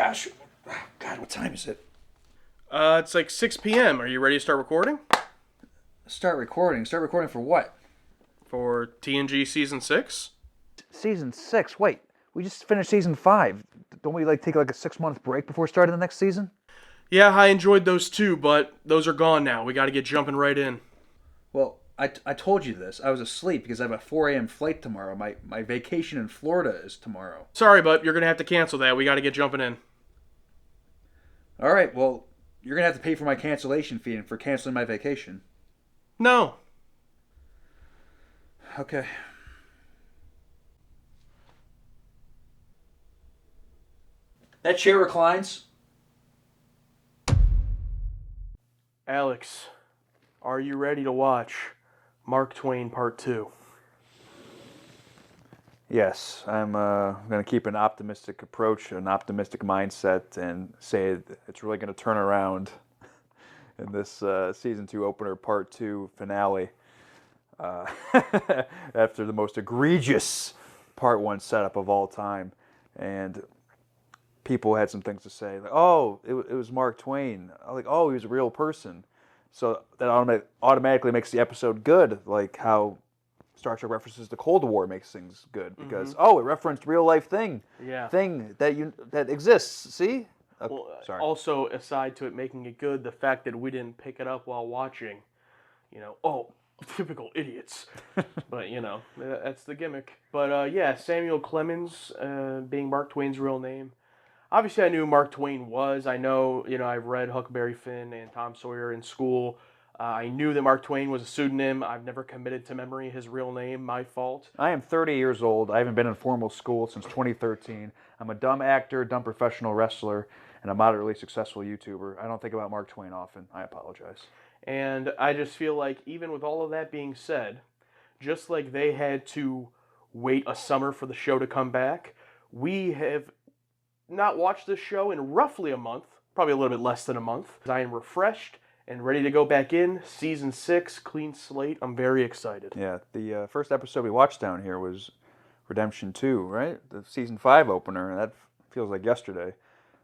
gosh. God, what time is it? It's like 6 p.m. Are you ready to start recording? Start recording. Start recording for what? For TNG Season 6? Season 6. Wait, we just finished Season 5. Don't we take a 6-month break before starting the next season? Yeah, I enjoyed those too, but those are gone now. We gotta get jumping right in. Well, I told you this. I was asleep because I have a 4 a.m. flight tomorrow. My vacation in Florida is tomorrow. Sorry, but you're gonna have to cancel that. We gotta get jumping in. All right, well, you're going to have to pay for my cancellation fee and for canceling my vacation. No. Okay. That chair reclines. Alex, are you ready to watch Mark Twain Part 2? Yes, I'm going to keep an optimistic approach, an optimistic mindset, and say it's really going to turn around in this Season 2 opener, Part 2 finale. After the most egregious Part 1 setup of all time. And people had some things to say, like, oh, it was Mark Twain. Like, oh, he was a real person. So that automatically makes the episode good, like how Star Trek references the Cold War makes things good because it referenced real life thing that exists. See? Well, sorry. Also, aside to it making it good, the fact that we didn't pick it up while watching, typical idiots. But that's the gimmick. But yeah, Samuel Clemens being Mark Twain's real name. Obviously, I knew who Mark Twain was. I know, I've read Huckleberry Finn and Tom Sawyer in school. I knew that Mark Twain was a pseudonym. I've never committed to memory his real name. My fault. I am 30 years old. I haven't been in formal school since 2013. I'm a dumb actor, dumb professional wrestler, and a moderately successful YouTuber. I don't think about Mark Twain often. I apologize. And I just feel like, even with all of that being said, just like they had to wait a summer for the show to come back, we have not watched this show in roughly a month, probably a little bit less than a month. I am refreshed and ready to go back in. Season 6, clean slate. I'm very excited. Yeah, the first episode we watched down here was Redemption 2, right? The Season 5 opener, and that feels like yesterday.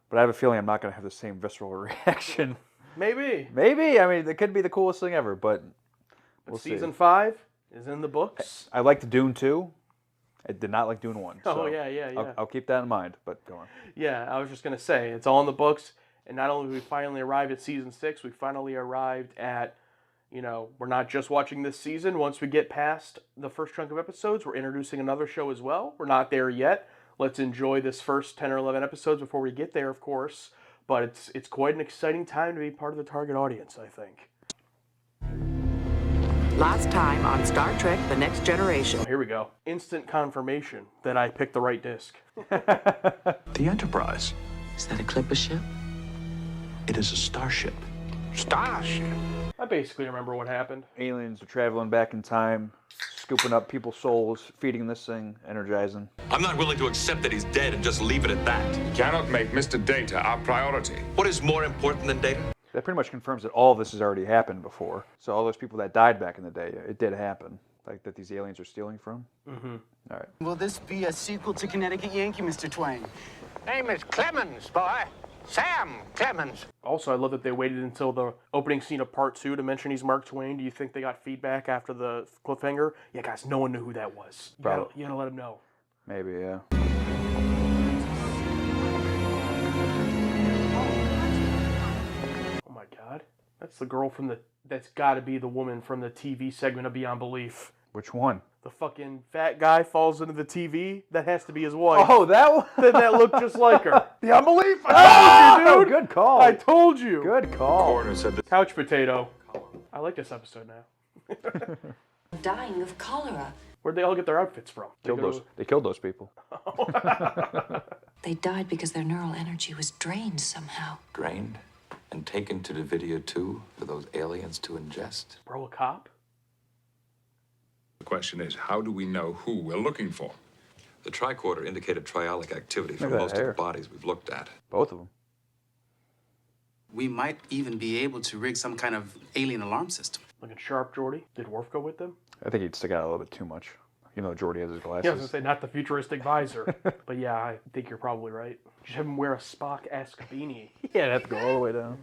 But I have a feeling I'm not going to have the same visceral reaction. Maybe. Maybe. I mean, it could be the coolest thing ever, but we'll see. Season 5 is in the books. I liked Dune 2. I did not like Dune 1. Oh, so yeah. I'll keep that in mind, but go on. Yeah, I was just going to say, it's all in the books. And not only have we finally arrived at Season 6, we finally arrived at, we're not just watching this season. Once we get past the first chunk of episodes, we're introducing another show as well. We're not there yet. Let's enjoy this first 10 or 11 episodes before we get there, of course. But it's quite an exciting time to be part of the target audience, I think. Last time on Star Trek The Next Generation. Oh, here we go. Instant confirmation that I picked the right disc. The Enterprise. Is that a clipper ship? It is a starship. Starship? I basically remember what happened. Aliens are traveling back in time, scooping up people's souls, feeding this thing, energizing. I'm not willing to accept that he's dead and just leave it at that. You cannot make Mr. Data our priority. What is more important than Data? That pretty much confirms that all of this has already happened before. So all those people that died back in the day, it did happen. Like that these aliens are stealing from? Mm-hmm. All right. Will this be a sequel to Connecticut Yankee, Mr. Twain? Name is Clemens, boy. Sam Clemens. Also, I love that they waited until the opening scene of Part 2 to mention he's Mark Twain. Do you think they got feedback after the cliffhanger? Yeah, guys, no one knew who that was. You gotta let them know. Maybe, yeah. Oh my god. That's the girl that's gotta be the woman from the TV segment of Beyond Belief. Which one? The fucking fat guy falls into the TV. That has to be his wife. Oh, that one? Then that looked just like her. The Unbelief! I told you, dude! Good call. I told you. Good call. Coroner said that. Couch potato. I like this episode now. Dying of cholera. Where'd they all get their outfits from? They killed those people. They died because their neural energy was drained somehow. Drained and taken to the video too for those aliens to ingest. Bro, a cop? The question is, how do we know who we're looking for? The tricorder indicated trialic activity for Look at that most of hair. the bodies we've looked at. Both of them. We might even be able to rig some kind of alien alarm system. Looking sharp, Jordy. Did Worf go with them? I think he'd stick out a little bit too much. Even though Jordy has his glasses. Yeah, I was gonna say not the futuristic visor, but yeah, I think you're probably right. Just have him wear a Spock-esque beanie. Yeah, it'd have to go all the way down.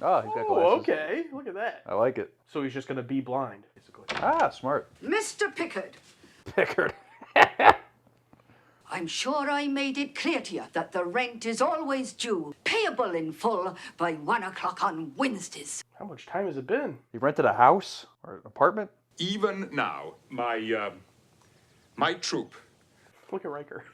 Oh, he's got Oh, glasses. okay. Look at that. I like it. So he's just gonna be blind, basically. Ah, smart. Mr. Pickard, Pickard. I'm sure I made it clear to you that the rent is always due, payable in full by 1 o'clock on Wednesdays. How much time has it been? He rented a house or an apartment? Even now, my troop. Look at Riker.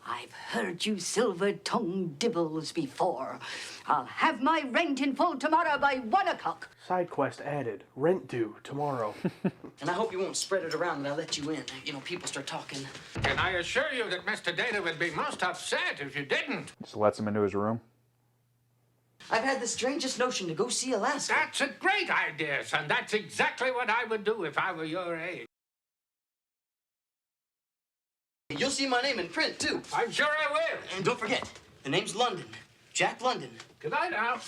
I've heard you silver-tongued dibbles before. I'll have my rent in full tomorrow by 1 o'clock. Side quest added. Rent due tomorrow. And I hope you won't spread it around when I let you in. You know, people start talking. And I assure you that Mr. Data would be most upset if you didn't. Just lets him into his room. I've had the strangest notion to go see Alaska. That's a great idea, son. That's exactly what I would do if I were your age. You'll see my name in print, too. I'm sure I will. And don't forget, the name's London. Jack London. Good night now.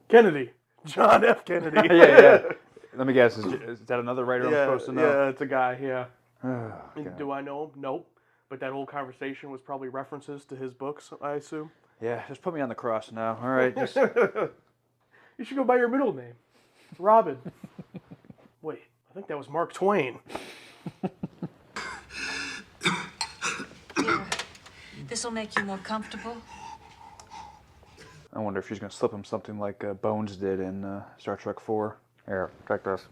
Kennedy. John F. Kennedy. yeah. Let me guess. Is that another writer I'm supposed to know? Yeah, it's a guy, yeah. Oh, God. Do I know him? Nope. But that whole conversation was probably references to his books, I assume. Yeah, just put me on the cross now. All right. Just... You should go by your middle name. Robin. Wait, I think that was Mark Twain. Here, this'll make you more comfortable. I wonder if she's going to slip him something like Bones did in Star Trek 4. Here, check this.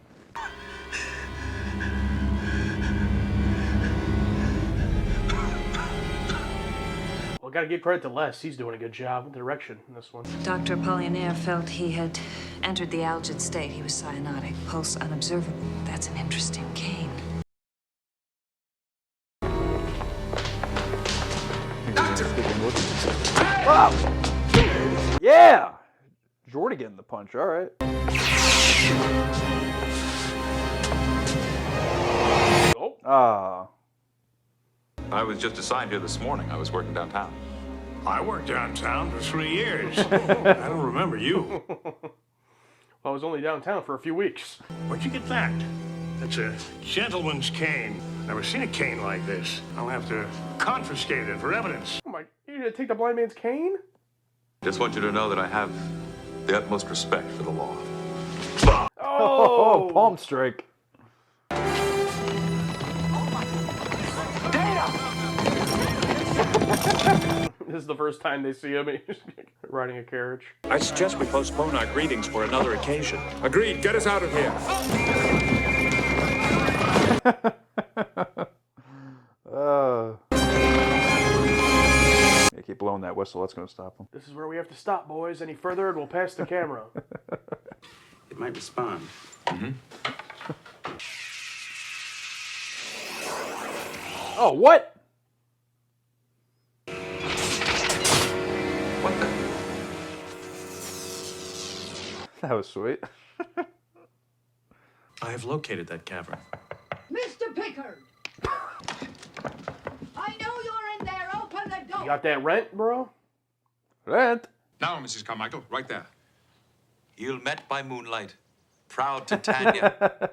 Well, gotta give credit to Les. He's doing a good job with direction in this one. Dr. Apollinaire felt he had entered the algid state. He was cyanotic, pulse unobservable. That's an interesting cane. Wow! Yeah! Jordy getting the punch, all right. Oh. Ah. I was just assigned here this morning. I was working downtown. I worked downtown for 3 years. I don't remember you. Well, I was only downtown for a few weeks. Where'd you get that? That's a gentleman's cane. Never seen a cane like this. I'll have to confiscate it for evidence. Oh my, you're gonna take the blind man's cane? Just want you to know that I have the utmost respect for the law. Oh, palm strike. This is the first time they see him. He's riding a carriage. I suggest we postpone our greetings for another occasion. Agreed. Get us out of here. Yeah, keep blowing that whistle. That's going to stop him. This is where we have to stop, boys. Any further and we'll pass the camera. It might respond. Oh, what? What the? That was sweet. I have located that cavern. Mr. Pickard! I know you're in there. Open the door. You got that rent, bro? Rent. Now, Mrs. Carmichael, right there. Ill met by moonlight. Proud Titania.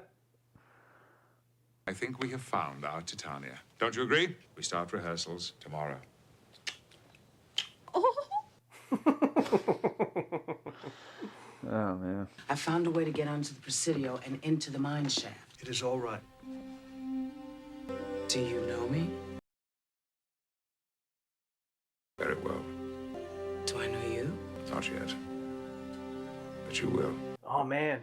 I think we have found our Titania. Don't you agree? We start rehearsals tomorrow. Oh, man. I found a way to get onto the Presidio and into the mine shaft. It is all right. Do you know me? Very well. Do I know you? Not yet. But you will. Oh, man.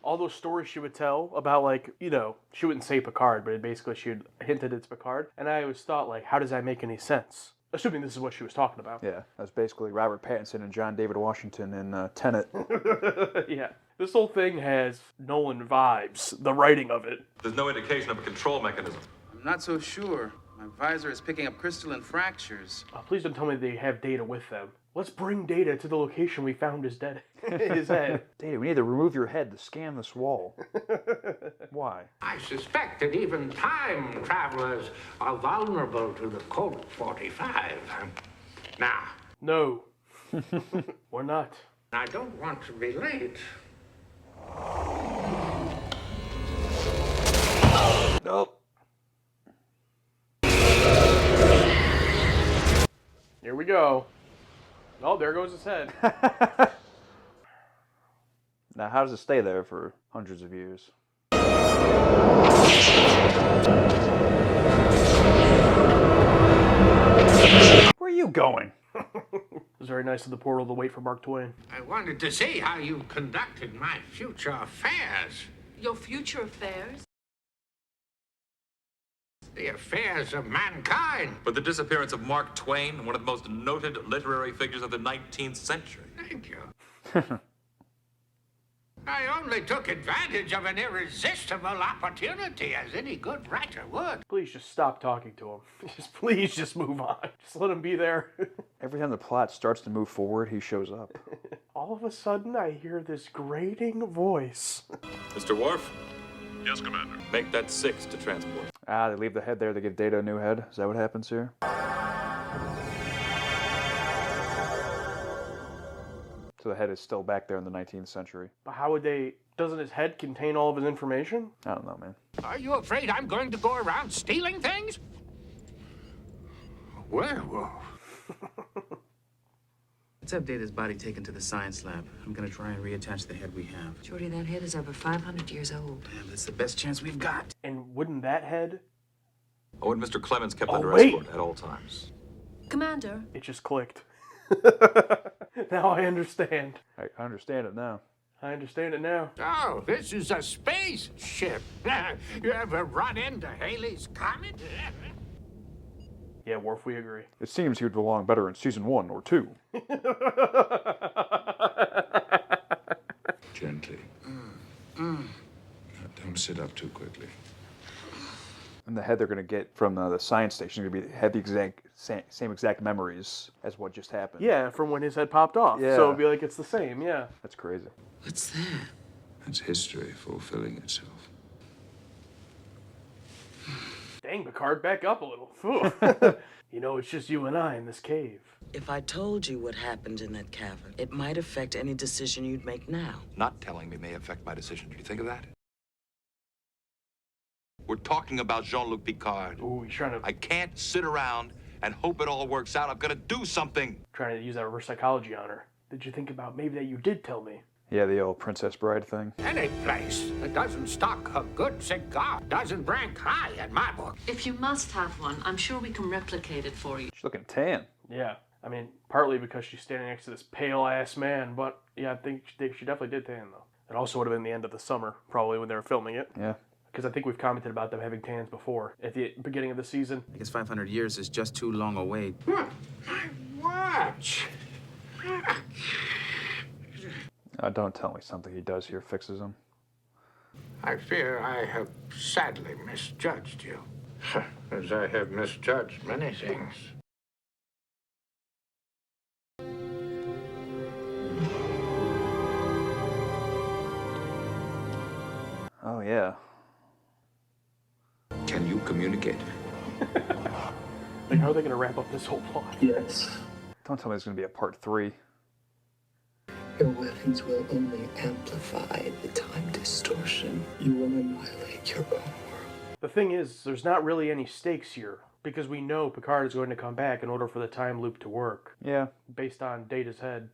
All those stories she would tell about, like, you know, she wouldn't say Picard, but basically she had hinted it's Picard. And I always thought, like, how does that make any sense? Assuming this is what she was talking about. Yeah, that's basically Robert Pattinson and John David Washington in Tenet. Yeah. This whole thing has Nolan vibes, the writing of it. There's no indication of a control mechanism. I'm not so sure. My visor is picking up crystalline fractures. Please don't tell me they have Data with them. Let's bring Data to the location we found his head. Data, we need to remove your head to scan this wall. Why? I suspect that even time travelers are vulnerable to the Colt 45. Now. No. We're not. I don't want to be late. Nope. Here we go. Oh, there goes his head. Now, how does it stay there for hundreds of years? Where are you going? It was very nice of the portal to wait for Mark Twain. I wanted to see how you conducted my future affairs. Your future affairs? The affairs of mankind. But the disappearance of Mark Twain, one of the most noted literary figures of the 19th century. Thank you. I only took advantage of an irresistible opportunity, as any good writer would. Please just stop talking to him. Please just move on. Just let him be there. Every time the plot starts to move forward, he shows up. All of a sudden, I hear this grating voice. Mr. Worf? Yes, Commander. Make that 6 to transport. Ah, they leave the head there to give Data a new head. Is that what happens here? So the head is still back there in the 19th century. But how would they... Doesn't his head contain all of his information? I don't know, man. Are you afraid I'm going to go around stealing things? Werewolf. Let's have Data's body taken to the science lab. I'm gonna try and reattach the head we have. Jordy, that head is over 500 years old. Damn, that's the best chance we've got. And wouldn't that head... Oh, and Mr. Clemens kept under wait. escort at all times. Commander. It just clicked. Now I understand. I understand it now. I understand it now. Oh, this is a spaceship. You ever run into Halley's Comet? Yeah, Worf, we agree. It seems he would belong better in season 1 or 2. Gently. Now, don't sit up too quickly. And the head they're going to get from the science station is going to have the same exact memories as what just happened. Yeah, from when his head popped off. Yeah. So it'd be like it's the same, yeah. That's crazy. What's that? That's history fulfilling itself. Dang, Picard, back up a little. You know, it's just you and I in this cave. If I told you what happened in that cavern, it might affect any decision you'd make now. Not telling me may affect my decision. Do you think of that? We're talking about Jean-Luc Picard. Ooh, he's trying to I can't sit around and hope it all works out. I've got to do something. trying to use that reverse psychology on her. Did you think about maybe that you did tell me? Yeah, the old Princess Bride thing. Any place that doesn't stock a good cigar doesn't rank high in my book. If you must have one, I'm sure we can replicate it for you. She's looking tan. Yeah. I mean, partly because she's standing next to this pale-ass man, but yeah, I think she definitely did tan, though. It also would have been the end of the summer, probably, when they were filming it. Yeah. Because I think we've commented about them having tans before at the beginning of the season. I guess 500 years is just too long a wait. Watch. Don't tell me something he does here fixes him. I fear I have sadly misjudged you, as I have misjudged many things. Oh, yeah. Can you communicate? Like, how are they going to wrap up this whole plot? Yes. Don't tell me there's going to be a part 3. Your weapons will only amplify the time distortion. You will annihilate your own world. The thing is, there's not really any stakes here, because we know Picard is going to come back in order for the time loop to work. Yeah. Based on Data's head.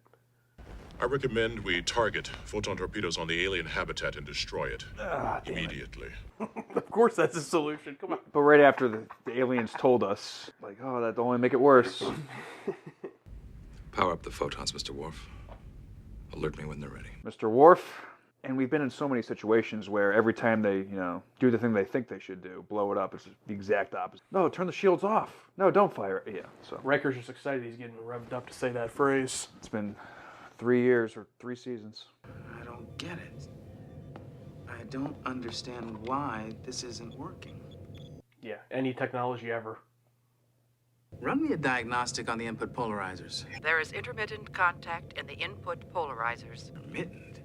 I recommend we target photon torpedoes on the alien habitat and destroy it immediately. Of course that's a solution. Come on. But right after the aliens told us, like, oh, that'd only make it worse. Power up the photons, Mr. Worf. Alert me when they're ready. Mr. Worf, and we've been in so many situations where every time they, do the thing they think they should do, blow it up, it's the exact opposite. No, turn the shields off. No, don't fire it. Yeah, so. Riker's just excited he's getting revved up to say that phrase. It's been 3 years or 3 seasons. I don't get it. I don't understand why this isn't working. Yeah, any technology ever. Run me a diagnostic on the input polarizers. There is intermittent contact in the input polarizers. Intermittent?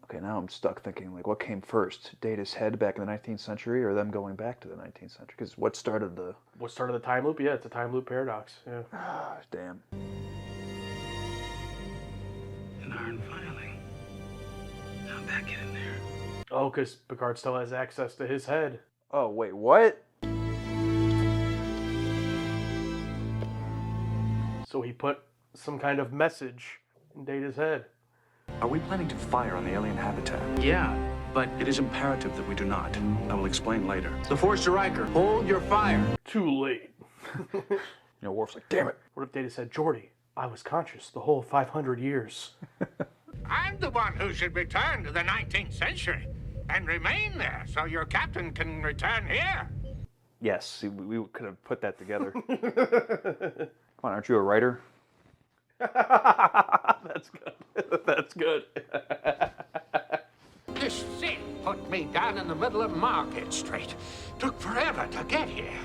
Okay, now I'm stuck thinking, like, what came first? Data's head back in the 19th century or them going back to the 19th century? Because what started the... What started the time loop? Yeah, it's a time loop paradox. Yeah. Damn. an iron filing. How'd that get in there? Oh, because Picard still has access to his head. Oh, wait, what? So he put some kind of message in Data's head. Are we planning to fire on the alien habitat? Yeah, but It is imperative that we do not. I will explain later. The Force Riker, hold your fire. Too late. You know, Worf's like, damn it. What if Data said, Geordi, I was conscious the whole 500 years. I'm the one who should return to the 19th century and remain there so your captain can return here. Yes, see, we could have put that together. Come on, aren't you a writer? That's good. That's good. This thing put me down in the middle of Market Street. Took forever to get here.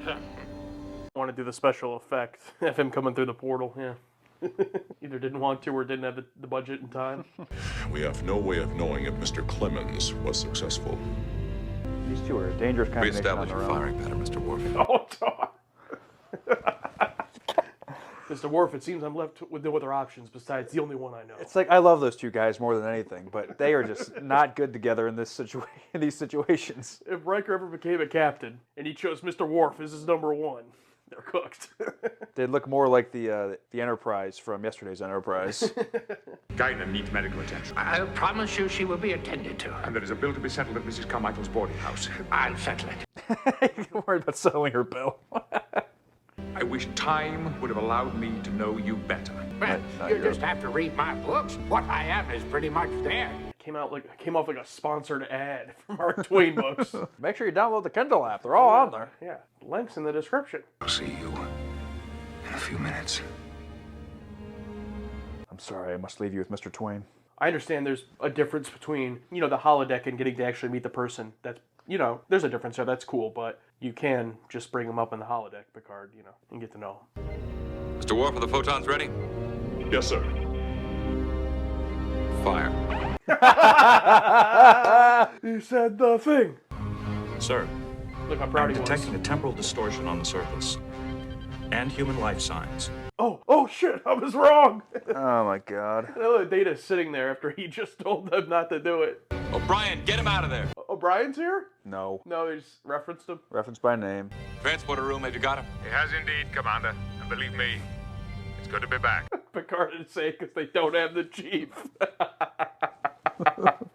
I want to do the special effect of him coming through the portal, yeah. Either didn't want to or didn't have the budget and time. We have no way of knowing if Mr. Clemens was successful. These two are a dangerous combination on Reestablish their your own. firing pattern, Mr. Worf. Oh, God. Mr. Worf, it seems I'm left with no other options besides the only one I know. It's like, I love those two guys more than anything, but they are just not good together in in these situations. If Riker ever became a captain and he chose Mr. Worf as his number one, they're cooked. They'd look more like the Enterprise from yesterday's Enterprise. Guinan needs medical attention. I'll promise you she will be attended to. And there is a bill to be settled at Mrs. Carmichael's boarding house. I'll settle it. Don't worry about settling her bill. I wish time would have allowed me to know you better. Well, you just have to read my books. What I am is pretty much there. Came off like a sponsored ad from Mark Twain books. Make sure you download the Kindle app. They're all on there. Yeah, links in the description. I'll see you in a few minutes. I'm sorry, I must leave you with Mr. Twain. I understand there's a difference between, the holodeck and getting to actually meet the person. That's, there's a difference there. That's cool, but you can just bring them up in the holodeck, Picard, and get to know them. Mr. Worf, are the photons ready? Yes, sir. Fire. He said the thing. Sir, Look how proud I'm he was. detecting a temporal distortion on the surface. And human life signs. Oh shit, I was wrong. Oh my god. I know that Data's sitting there after he just told them not to do it. O'Brien, get him out of there. O'Brien's here? No. No, they just referenced him. Reference by name. Transporter room, have you got him? He has indeed, Commander. And believe me, it's good to be back. Picard didn't say it because they don't have the chief.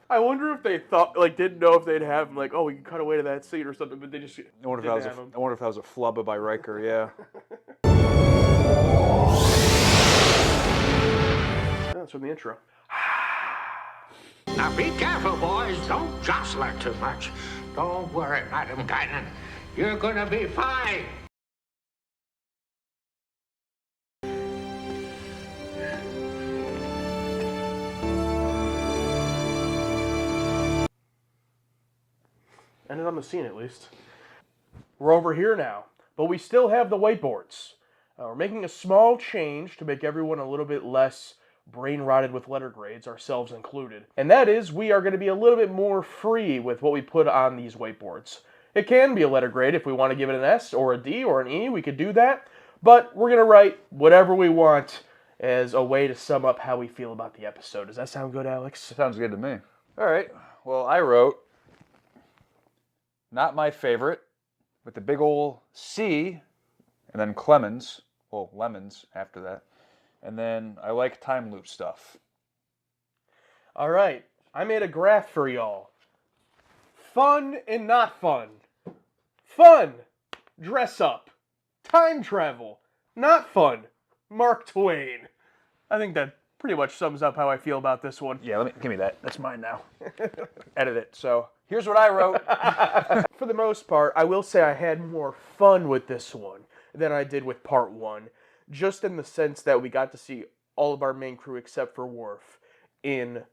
I wonder if they didn't know if they'd have him, oh, we can cut away to that scene or something, but they just I wonder if that was a flub by Riker, yeah. That's from the intro. Now be careful, boys. Don't jostle her too much. Don't worry, Madam Guinan. You're gonna be fine. Ended on the scene, at least. We're over here now, but we still have the whiteboards. We're making a small change to make everyone a little bit less brain-rotted with letter grades, ourselves included. And that is, we are going to be a little bit more free with what we put on these whiteboards. It can be a letter grade if we want to give it an S or a D or an E, we could do that. But we're going to write whatever we want as a way to sum up how we feel about the episode. Does that sound good, Alex? Sounds good to me. All right. Well, I wrote, not my favorite, with the big ol' C, and then Clemens, well, lemons after that. And then I like time loop stuff. All right, I made a graph for y'all. Fun and not fun. Fun, dress up. Time travel, not fun. Mark Twain. I think that pretty much sums up how I feel about this one. Yeah, give me that. That's mine now. Edit it. So here's what I wrote. For the most part, I will say I had more fun with this one than I did with part one. Just in the sense that we got to see all of our main crew except for Worf in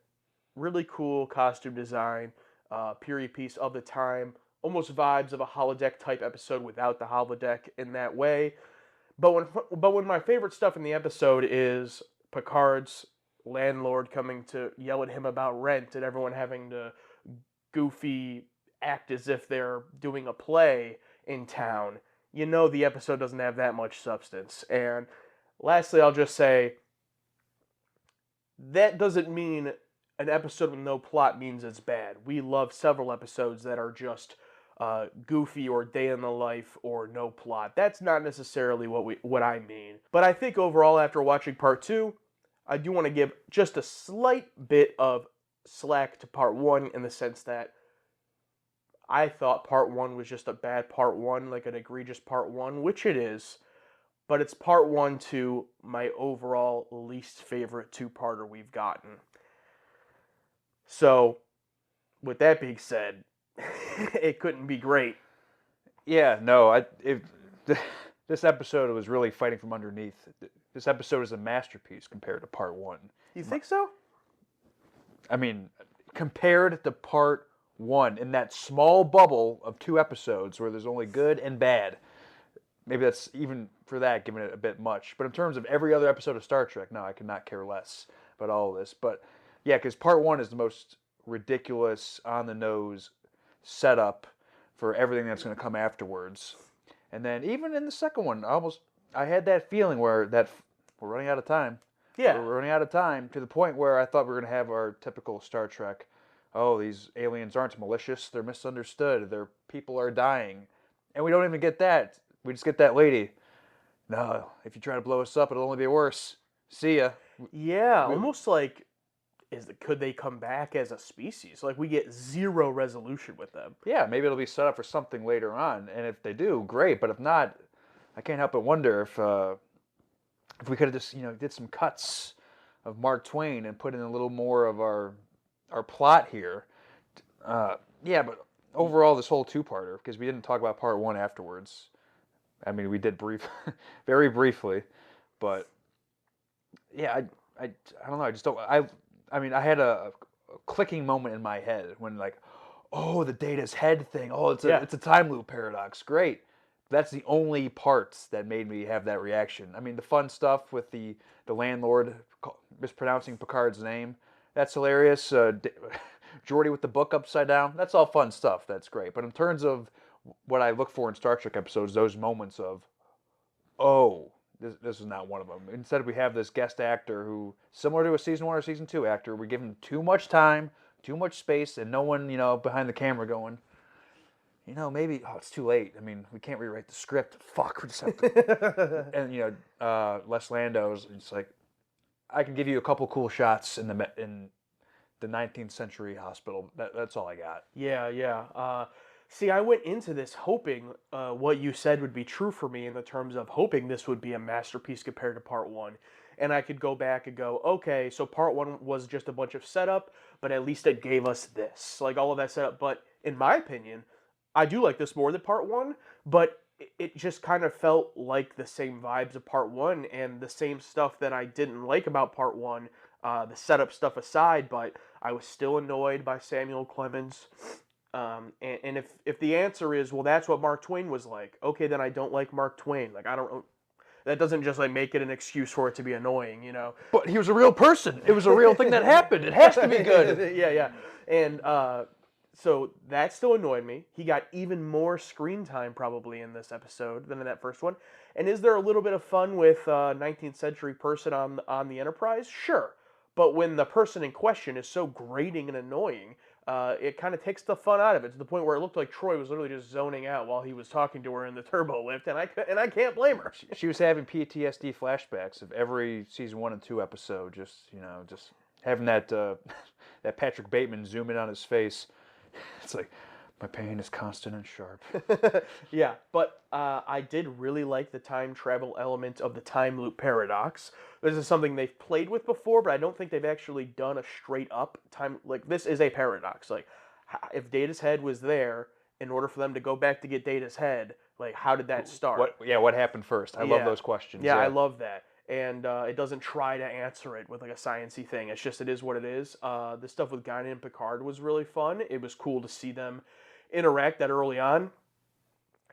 really cool costume design, period piece of the time, almost vibes of a holodeck type episode without the holodeck in that way. But when my favorite stuff in the episode is Picard's landlord coming to yell at him about rent and everyone having to goofy act as if they're doing a play in town, the episode doesn't have that much substance. And lastly, I'll just say, that doesn't mean an episode with no plot means it's bad. We love several episodes that are just goofy or day in the life or no plot. That's not necessarily what I mean. But I think overall, after watching part 2, I do want to give just a slight bit of slack to part 1 in the sense that I thought part 1 was just a bad part 1, like an egregious part 1, which it is. But it's part 1 to my overall least favorite two-parter we've gotten. So, with that being said, it couldn't be great. Yeah, no, this episode was really fighting from underneath. This episode is a masterpiece compared to part 1. You think so? I mean, compared to part 1, in that small bubble of 2 episodes where there's only good and bad, maybe that's even for that giving it a bit much. But in terms of every other episode of Star Trek, no, I could not care less about all of this. But yeah, because part 1 is the most ridiculous, on-the-nose setup for everything that's going to come afterwards. And then even in the second one, I had that feeling where we're running out of time. Yeah. We're running out of time to the point where I thought we were going to have our typical Star Trek, oh, these aliens aren't malicious, they're misunderstood, their people are dying. And we don't even get that. We just get that lady. No, if you try to blow us up, it'll only be worse. See ya. Yeah, almost like, could they come back as a species? Like, we get zero resolution with them. Yeah, maybe it'll be set up for something later on, and if they do, great. But if not, I can't help but wonder if we could have just did some cuts of Mark Twain and put in a little more of our plot here. Yeah, but overall, this whole two-parter, because we didn't talk about part 1 afterwards. I mean, we did very briefly, but yeah, I don't know. I just don't. I mean, I had a clicking moment in my head when oh, the Data's head thing. Oh, it's a time loop paradox. Great. That's the only parts that made me have that reaction. I mean, the fun stuff with the landlord mispronouncing Picard's name, that's hilarious. Geordi with the book upside down, that's all fun stuff. That's great. But in terms of what I look for in Star Trek episodes, those moments of, oh, this is not one of them. Instead, we have this guest actor who, similar to a season 1 or season 2 actor, we give him too much time, too much space, and no one, behind the camera going, maybe, oh, it's too late. I mean, we can't rewrite the script. Fuck, we just have to. And, Les Lando's, it's like, I can give you a couple cool shots in the 19th century hospital. That's all I got. Yeah. See, I went into this hoping what you said would be true for me in the terms of hoping this would be a masterpiece compared to part 1. And I could go back and go, okay, so part 1 was just a bunch of setup, but at least it gave us this. Like, all of that setup. But in my opinion, I do like this more than part 1, but it just kind of felt like the same vibes of part 1 and the same stuff that I didn't like about part 1, the setup stuff aside, but I was still annoyed by Samuel Clemens. And if the answer is, well, that's what Mark Twain was like, okay, then I don't like Mark Twain. Like, I don't, that doesn't just make it an excuse for it to be annoying, But he was a real person. It was a real thing that happened. It has to be good. Yeah. And so that still annoyed me. He got even more screen time probably in this episode than in that first one. And is there a little bit of fun with 19th century person on the Enterprise? Sure. But when the person in question is so grating and annoying, it kind of takes the fun out of it to the point where it looked like Troy was literally just zoning out while he was talking to her in the turbo lift, and I can't blame her. She was having PTSD flashbacks of every season 1 and 2 episode, just having that that Patrick Bateman zoom in on his face. It's like, my pain is constant and sharp. Yeah, but I did really like the time travel element of the time loop paradox. This is something they've played with before, but I don't think they've actually done a straight up time. Like, this is a paradox. Like, if Data's head was there, in order for them to go back to get Data's head, like, how did that start? What happened first? I love those questions. Yeah, I love that. And it doesn't try to answer it with like a sciencey thing. It's just, it is what it is. The stuff with Guinan and Picard was really fun. It was cool to see them interact that early on.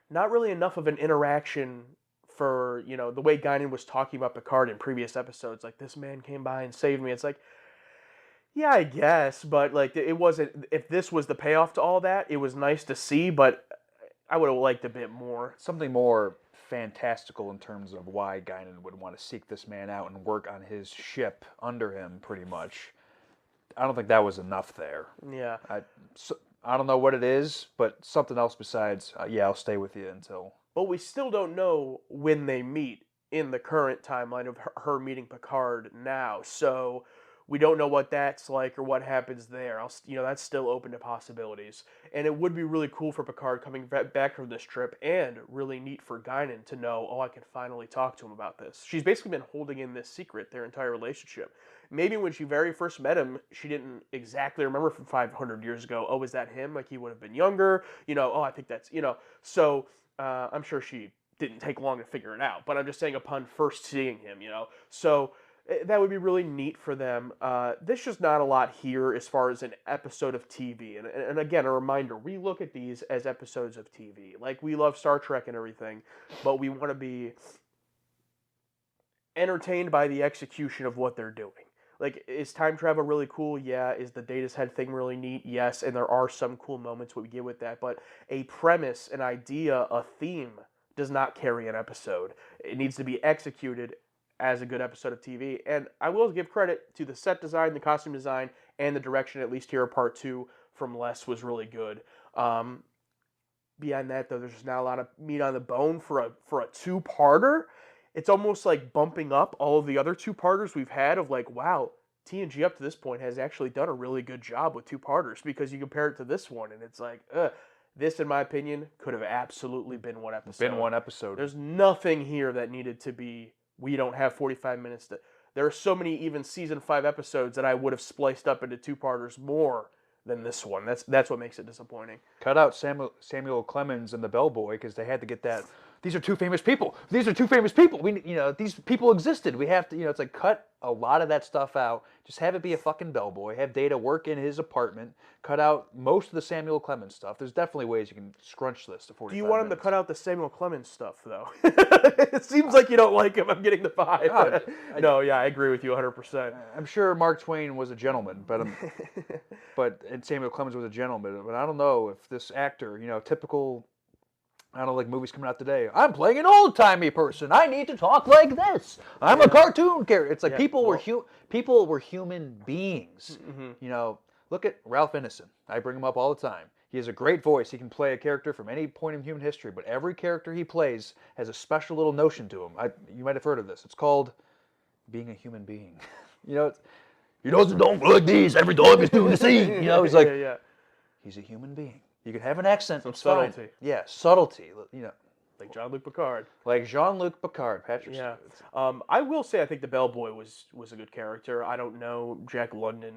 Not really enough of an interaction for, the way Guinan was talking about Picard in previous episodes. Like, this man came by and saved me. It's like, yeah, I guess. But like, it wasn't, if this was the payoff to all that, it was nice to see, but I would have liked a bit more. Something more fantastical in terms of why Guinan would want to seek this man out and work on his ship under him, pretty much. I don't think that was enough there. Yeah. I don't know what it is, but something else besides, yeah, I'll stay with you until... But we still don't know when they meet in the current timeline of her meeting Picard now. So we don't know what that's like or what happens there. That's still open to possibilities. And it would be really cool for Picard coming back from this trip, and really neat for Guinan to know, oh, I can finally talk to him about this. She's basically been holding in this secret their entire relationship. Maybe when she very first met him, she didn't exactly remember from 500 years ago, oh, is that him? Like, he would have been younger. Oh, I think that's, So I'm sure she didn't take long to figure it out. But I'm just saying upon first seeing him, So that would be really neat for them. There's just not a lot here as far as an episode of TV. And again, a reminder, we look at these as episodes of TV. Like, we love Star Trek and everything, but we want to be entertained by the execution of what they're doing. Like, is time travel really cool? Yeah. Is the Data's head thing really neat? Yes. And there are some cool moments we get with that. But a premise, an idea, a theme does not carry an episode. It needs to be executed as a good episode of TV. And I will give credit to the set design, the costume design, and the direction, at least here in part 2 from Les, was really good. Beyond that, though, there's just not a lot of meat on the bone for a two-parter. It's almost like bumping up all of the other two-parters we've had of like, wow, TNG up to this point has actually done a really good job with two-parters, because you compare it to this one, and it's like, this, in my opinion, could have absolutely been one episode. There's nothing here that needed to be, we don't have 45 minutes. There are so many even season 5 episodes that I would have spliced up into two-parters more than this one. That's what makes it disappointing. Cut out Samuel Clemens and the bellboy, because they had to get that. These are two famous people. These are two famous people. These people existed. We have to, it's like, cut a lot of that stuff out. Just have it be a fucking bellboy. Have Data work in his apartment. Cut out most of the Samuel Clemens stuff. There's definitely ways you can scrunch this to 45 Do you want minutes. him to cut out the Samuel Clemens stuff, though? It seems like you don't like him. I'm getting the vibe. No, yeah, I agree with you 100%. I'm sure Mark Twain was a gentleman, and Samuel Clemens was a gentleman. But I don't know if this actor, typical, I don't know, like movies coming out today. I'm playing an old-timey person. I need to talk like this. I'm a cartoon character. It's like people were human beings. Mm-hmm. Look at Ralph Ineson. I bring him up all the time. He has a great voice. He can play a character from any point in human history, but every character he plays has a special little notion to him. You might have heard of this. It's called being a human being. He doesn't look like these. Every dog is doing the same. He's like, he's a human being. You can have an accent. Some it's fine. subtlety. Yeah, subtlety. Like Jean-Luc Picard. Like Jean-Luc Picard. Patrick. Yeah. I will say I think the bellboy was a good character. I don't know Jack London.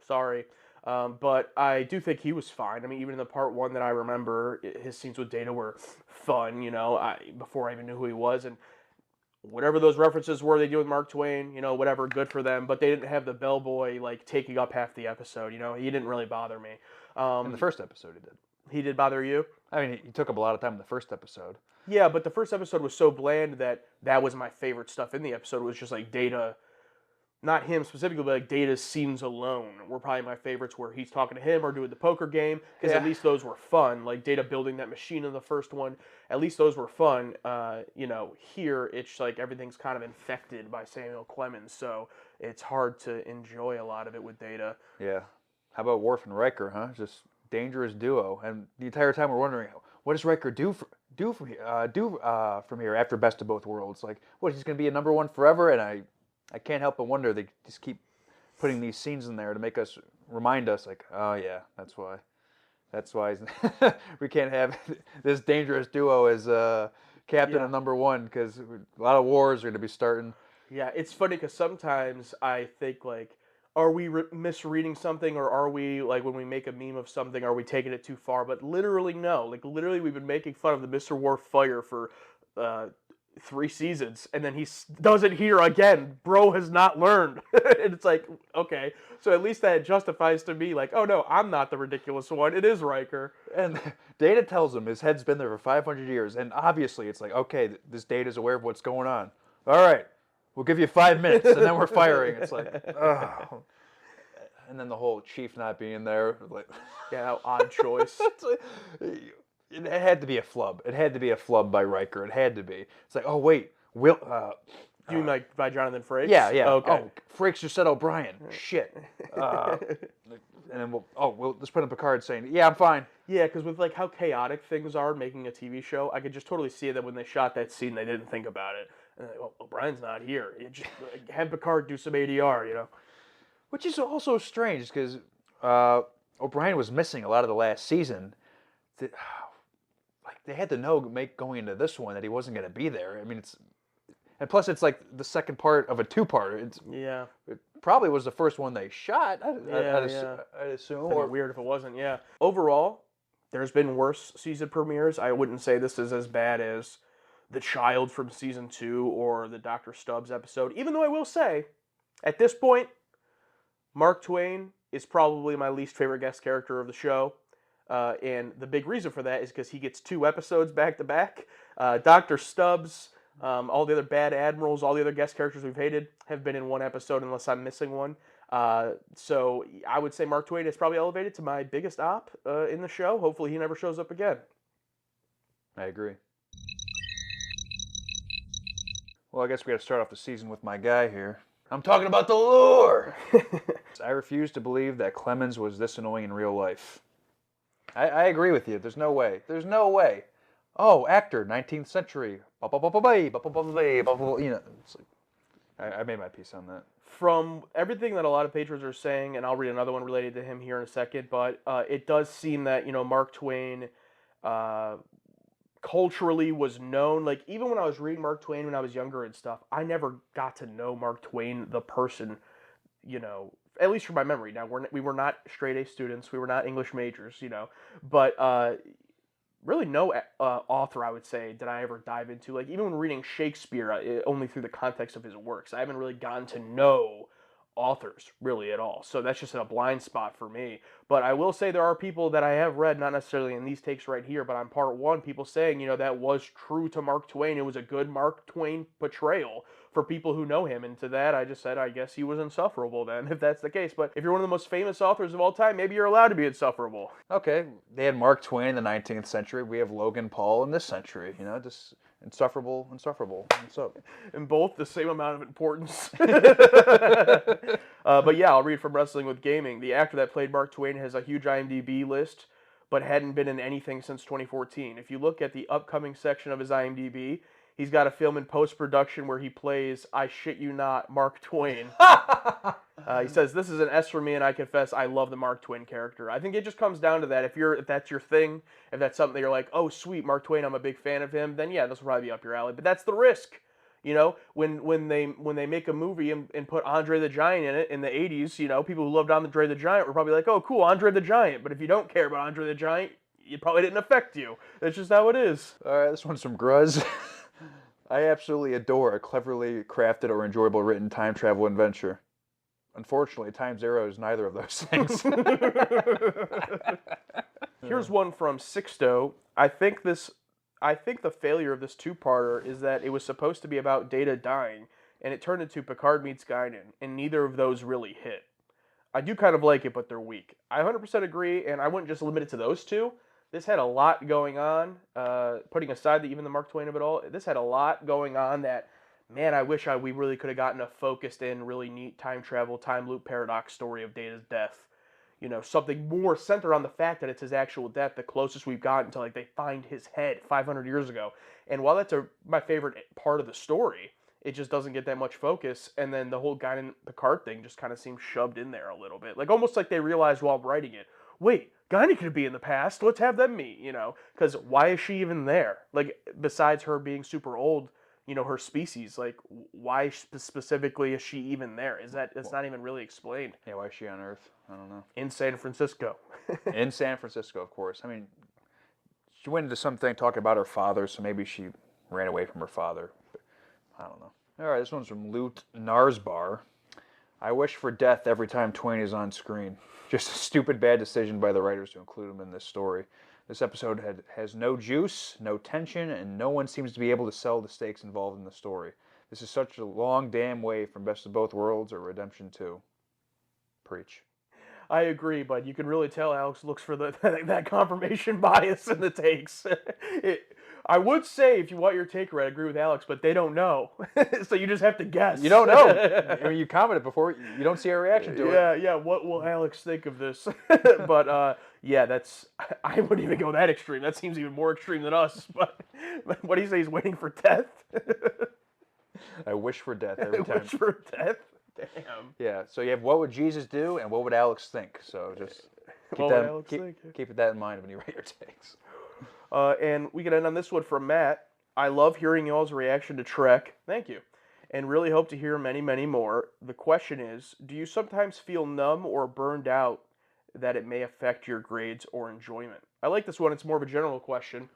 Sorry. But I do think he was fine. I mean, even in the part 1 that I remember, his scenes with Data were fun, before I even knew who he was. And whatever those references were they do with Mark Twain, whatever, good for them. But they didn't have the bellboy, like, taking up half the episode, He didn't really bother me. In the first episode he did. He did bother you? I mean, he took up a lot of time in the first episode. Yeah, but the first episode was so bland that was my favorite stuff in the episode. It was just like Data, not him specifically, but like Data's scenes alone were probably my favorites, where he's talking to him or doing the poker game, because at least those were fun. Like Data building that machine in the first one, at least those were fun. Here it's like everything's kind of infected by Samuel Clemens, so it's hard to enjoy a lot of it with Data. Yeah. How about Worf and Riker, huh? Just dangerous duo. And the entire time we're wondering, what does Riker do from here after Best of Both Worlds? Like, what, he's going to be a number 1 forever? And I can't help but wonder, they just keep putting these scenes in there to make us, remind us, like, oh yeah, that's why we can't have this dangerous duo as captain of number 1, because a lot of wars are going to be starting. Yeah, it's funny because sometimes I think, like, are we misreading something, or are we, like, when we make a meme of something, are we taking it too far? But literally, no. Like, literally, we've been making fun of the Mr. Worf fire for 3 seasons, and then he does it here again. Bro has not learned. And it's like, okay. So at least that justifies to me, like, oh, no, I'm not the ridiculous one. It is Riker. And Data tells him his head's been there for 500 years, and obviously it's like, okay, this Data's aware of what's going on. All right. We'll give you 5 minutes, and then we're firing. It's like, oh. And then the whole chief not being there, like, yeah, odd choice. It had to be a flub. It had to be a flub by Riker. It had to be. It's like, oh wait, Will. You mean like by Jonathan Frakes? Yeah, yeah. Okay. Oh, Frakes just said O'Brien. Shit. And then we'll just put in Picard saying, yeah, I'm fine. Yeah, because with like how chaotic things are making a TV show, I could just totally see that when they shot that scene, they didn't think about it. And like, well, O'Brien's not here. You just have Picard do some ADR, you know. Which is also strange because O'Brien was missing a lot of the last season. Like they had to know going into this one that he wasn't going to be there. I mean, and plus it's like the second part of a two-parter. Yeah. It probably was the first one they shot. I'd assume. Or weird if it wasn't. Yeah. Overall, there's been worse season premieres. I wouldn't say this is as bad as The Child from season 2 or the Dr. Stubbs episode. Even though I will say, at this point, Mark Twain is probably my least favorite guest character of the show. And the big reason for that is because he gets 2 episodes back to back. Dr. Stubbs, all the other bad admirals, all the other guest characters we've hated have been in 1 episode unless I'm missing one. So I would say Mark Twain is probably elevated to my biggest op in the show. Hopefully he never shows up again. I agree. Well, I guess we got to start off the season with my guy here. I'm talking about the lure! I refuse to believe that Clemens was this annoying in real life. I agree with you. There's no way. There's no way. Oh, actor, 19th century. You know, it's like, I made my piece on that. From everything that a lot of patrons are saying, and I'll read another one related to him here in a second, but it does seem that, you know, Mark Twain culturally was known. Like, even when I was reading Mark Twain when I was younger and stuff, I never got to know Mark Twain, the person, you know, at least from my memory. Now, we were not straight A students. We were not English majors, you know. But really no author, I would say, did I ever dive into. Like, even when reading Shakespeare, only through the context of his works. I haven't really gotten to know authors, really, at all. So that's just a blind spot for me. But I will say there are people that I have read, not necessarily in these takes right here, but on part 1, people saying, you know, that was true to Mark Twain. It was a good Mark Twain portrayal for people who know him. And to that, I just said, I guess he was insufferable then, if that's the case. But if you're one of the most famous authors of all time, maybe you're allowed to be insufferable. Okay, they had Mark Twain in the 19th century. We have Logan Paul in this century. You know, just insufferable. What's up? And both the same amount of importance. But yeah, I'll read from Wrestling with Gaming. The actor that played Mark Twain has a huge IMDb list, but hadn't been in anything since 2014. If you look at the upcoming section of his IMDb, he's got a film in post-production where he plays, I shit you not, Mark Twain. He says, this is an S for me, and I confess I love the Mark Twain character. I think it just comes down to that. If that's your thing, if that's something that you're like, oh, sweet, Mark Twain, I'm a big fan of him, then yeah, this will probably be up your alley. But that's the risk. You know, when they make a movie and put Andre the Giant in it in the 80s, you know, people who loved Andre the Giant were probably like, oh, cool, Andre the Giant. But if you don't care about Andre the Giant, it probably didn't affect you. That's just how it is. All right, this one's from Gruz. I absolutely adore a cleverly crafted or enjoyable written time travel adventure. Unfortunately, Time Zero is neither of those things. Here's one from Sixto. I think the failure of this 2-parter is that it was supposed to be about Data dying, and it turned into Picard meets Guinan, and neither of those really hit. I do kind of like it, but they're weak. I 100% agree, and I wouldn't just limit it to those 2. This had a lot going on, putting aside even the Mark Twain of it all, this had a lot going on that, man, I wish we really could have gotten a focused in, really neat time travel, time loop paradox story of Data's death. You know, something more centered on the fact that it's his actual death, the closest we've gotten to, like, they find his head 500 years ago. And while that's my favorite part of the story, it just doesn't get that much focus. And then the whole Guinan Picard thing just kind of seems shoved in there a little bit. Like, almost like they realized while writing it, wait, Guinan could be in the past, let's have them meet, you know? Because why is she even there? Like, besides her being super old, you know, her species, like, why specifically is she even there? It's not even really explained. Yeah, why is she on Earth? I don't know. In San Francisco. In San Francisco, of course. I mean, she went into something talking about her father, so maybe she ran away from her father. But I don't know. All right, this one's from Loot Narsbar. I wish for death every time Twain is on screen. Just a stupid bad decision by the writers to include him in this story. This episode has no juice, no tension, and no one seems to be able to sell the stakes involved in the story. This is such a long damn way from Best of Both Worlds or Redemption 2. Preach. I agree, but you can really tell Alex looks for that confirmation bias in the takes. I would say, if you want your take right, I agree with Alex, but they don't know, so you just have to guess. You don't know. I mean, you commented before. You don't see our reaction to it. Yeah. What will Alex think of this? But yeah, I wouldn't even go that extreme. That seems even more extreme than us. But what do you say? He's waiting for death. I wish for death every time. Wish for death. Damn. Yeah. So you have what would Jesus do and what would Alex think. So just keep that in mind when you write your takes. And we can end on this one from Matt. I love hearing y'all's reaction to Trek. Thank you. And really hope to hear many, many more. The question is, do you sometimes feel numb or burned out that it may affect your grades or enjoyment? I like this one. It's more of a general question.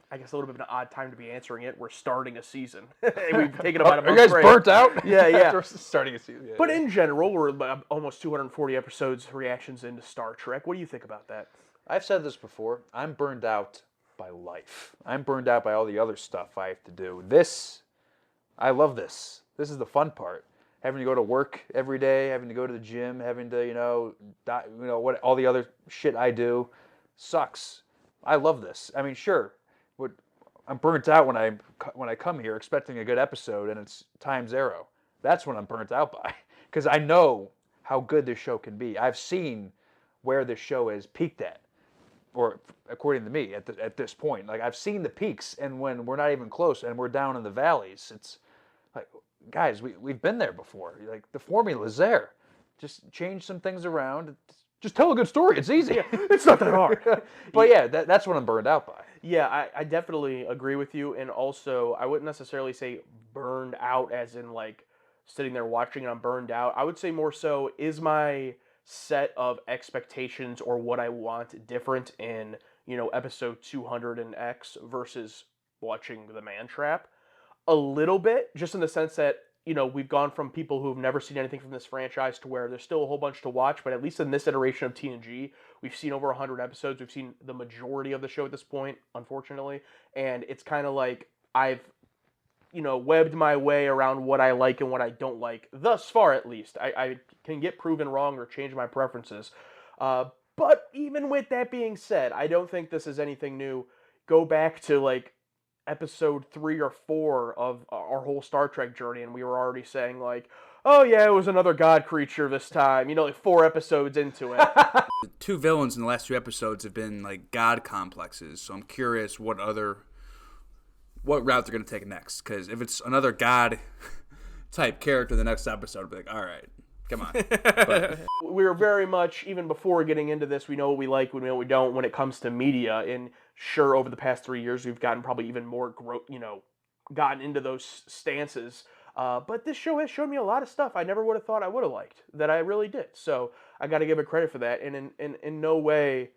I guess a little bit of an odd time to be answering it. We're starting a season. We've taken about a month. Are you guys break. burnt out? Yeah. Starting a season. But in general, we're almost 240 episodes reactions into Star Trek. What do you think about that? I've said this before. I'm burned out by life. I'm burned out by all the other stuff I have to do. I love this. This is the fun part. Having to go to work every day, having to go to the gym, having to, what all the other shit I do sucks. I love this. I mean, sure, I'm burnt out when I come here expecting a good episode and it's time zero. That's when I'm burnt out by, because I know how good this show can be. I've seen where this show has peaked at, or according to me, at this point. Like, I've seen the peaks, and when we're not even close and we're down in the valleys, it's like, guys, we've been there before. Like, the formula's there. Just change some things around. Just tell a good story. It's easy. It's not that hard. But yeah, that's what I'm burned out by. Yeah, I definitely agree with you. And also, I wouldn't necessarily say burned out as in like sitting there watching and I'm burned out. I would say more so, is my set of expectations or what I want different in, episode 200 and X versus watching The Man Trap? A little bit, just in the sense that, we've gone from people who've never seen anything from this franchise to where there's still a whole bunch to watch, but at least in this iteration of TNG, we've seen over 100 episodes. We've seen the majority of the show at this point, unfortunately, and it's kind of like I've, webbed my way around what I like and what I don't like, thus far at least. I can get proven wrong or change my preferences. But even with that being said, I don't think this is anything new. Go back to, like, episode 3 or 4 of our whole Star Trek journey, and we were already saying, like, oh yeah, it was another god creature this time, like 4 episodes into it. The 2 villains in the last 2 episodes have been like god complexes, so I'm curious what route they're going to take next, because if it's another god type character in the next episode, I'll be like, all right, come on. But we're very much, even before getting into this, we know what we like, we know what we don't when it comes to media. And sure, over the past 3 years, we've gotten probably even more gotten into those stances. But this show has shown me a lot of stuff I never would have thought I would have liked, that I really did. So I got to give it credit for that. And in no way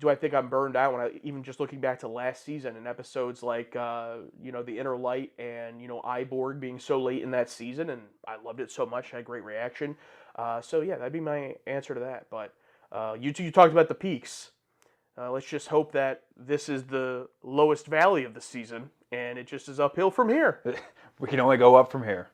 do I think I'm burned out when even just looking back to last season and episodes like, The Inner Light and, Iborg being so late in that season. And I loved it so much. I had great reaction. So yeah, that'd be my answer to that. But you talked about the peaks. Let's just hope that this is the lowest valley of the season and it just is uphill from here. We can only go up from here.